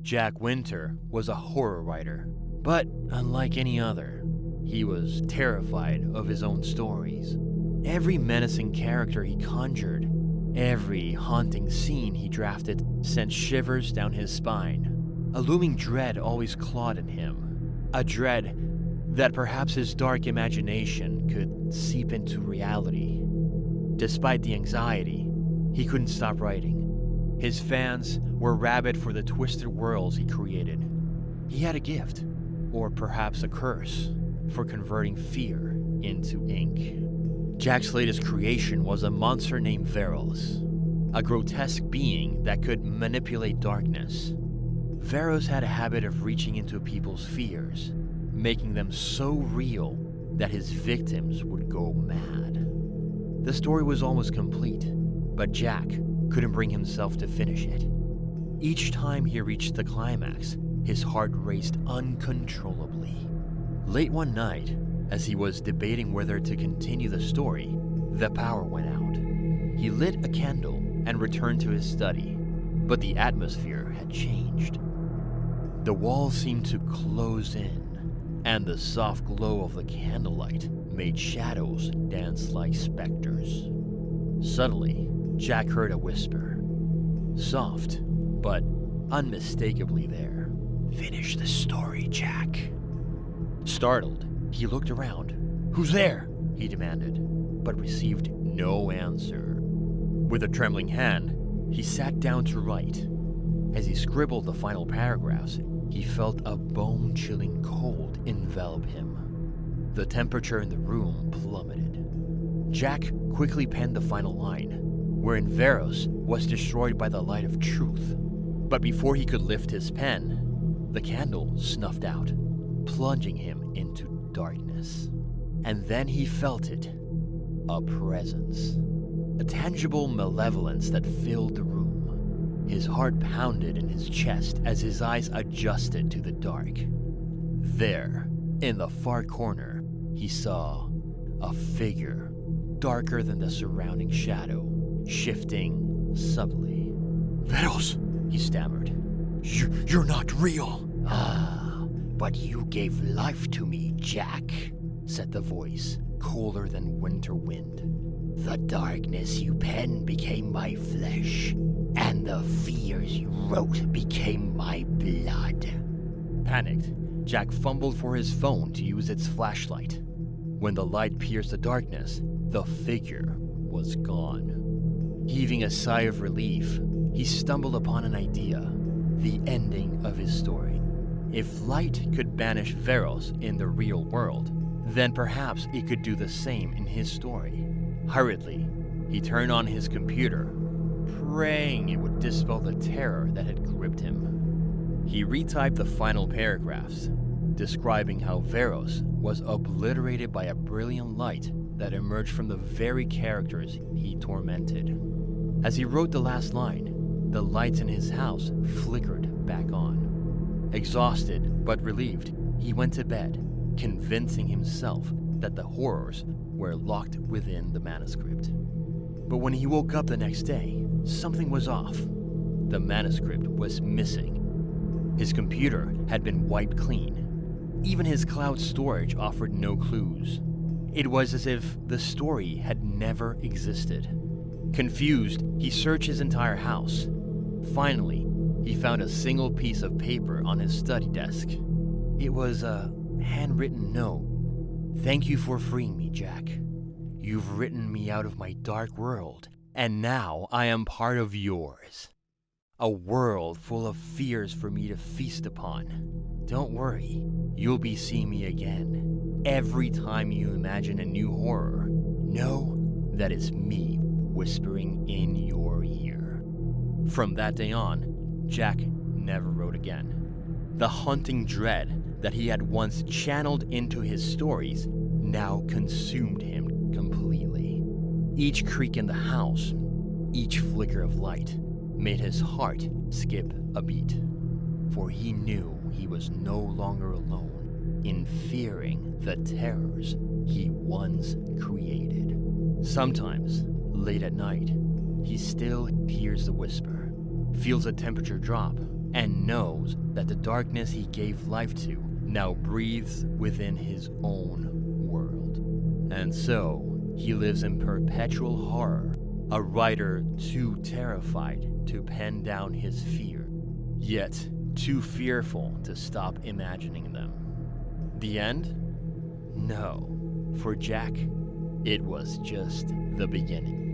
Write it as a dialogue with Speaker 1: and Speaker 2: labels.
Speaker 1: Jack Winter was a horror writer, but unlike any other, he was terrified of his own stories. Every menacing character he conjured, every haunting scene he drafted sent shivers down his spine. A looming dread always clawed at him, a dread that perhaps his dark imagination could seep into reality. Despite the anxiety, he couldn't stop writing. His fans were rabid for the twisted worlds he created. He had a gift, or perhaps a curse, for converting fear into ink. Jack's latest creation was a monster named Veros, a grotesque being that could manipulate darkness. Veros had a habit of reaching into people's fears, making them so real that his victims would go mad. The story was almost complete, but Jack couldn't bring himself to finish it. Each time he reached the climax, his heart raced uncontrollably. Late one night, as he was debating whether to continue the story, the power went out. He lit a candle and returned to his study, but the atmosphere had changed. The walls seemed to close in, and the soft glow of the candlelight made shadows dance like specters. Suddenly, Jack heard a whisper. Soft, but unmistakably there. "Finish the story, Jack." Startled, he looked around. "Who's there?" he demanded, but received no answer. With a trembling hand, he sat down to write. As he scribbled the final paragraphs, he felt a bone-chilling cold envelop him. The temperature in the room plummeted. Jack quickly penned the final line, wherein Veros was destroyed by the light of truth. But before he could lift his pen, the candle snuffed out, plunging him into darkness. And then he felt it, a presence, a tangible malevolence that filled the room. His heart pounded in his chest as his eyes adjusted to the dark. There, in the far corner, he saw a figure, darker than the surrounding shadow, shifting subtly. "Veros," he stammered. You're not real." "Ah, but you gave life to me, Jack," said the voice, colder than winter wind. "The darkness you penned became my flesh, and the fears you wrote became my blood." Panicked, Jack fumbled for his phone to use its flashlight. When the light pierced the darkness, the figure was gone. Heaving a sigh of relief, he stumbled upon an idea, the ending of his story. If light could banish Veros in the real world, then perhaps it could do the same in his story. Hurriedly, he turned on his computer, praying it would dispel the terror that had gripped him. He retyped the final paragraphs, describing how Veros was obliterated by a brilliant light that emerged from the very characters he tormented. As he wrote the last line, the lights in his house flickered back on. Exhausted but relieved, he went to bed, convincing himself that the horrors were locked within the manuscript. But when he woke up the next day, something was off. The manuscript was missing. His computer had been wiped clean. Even his cloud storage offered no clues. It was as if the story had never existed. Confused, he searched his entire house. Finally, he found a single piece of paper on his study desk. It was a handwritten note. "Thank you for freeing me, Jack. You've written me out of my dark world, and now I am part of yours. A world full of fears for me to feast upon. Don't worry, you'll be seeing me again. Every time you imagine a new horror, know that it's me whispering in your ear." From that day on, Jack never wrote again. The haunting dread that he had once channeled into his stories now consumed him completely. Each creak in the house, each flicker of light, made his heart skip a beat. For he knew he was no longer alone in fearing the terrors he once created. Sometimes, late at night, he still hears the whisper, feels the temperature drop, and knows that the darkness he gave life to now breathes within his own world. And so, he lives in perpetual horror, a writer too terrified to pen down his fear, yet too fearful to stop imagining them. The end? No. For Jack, it was just the beginning.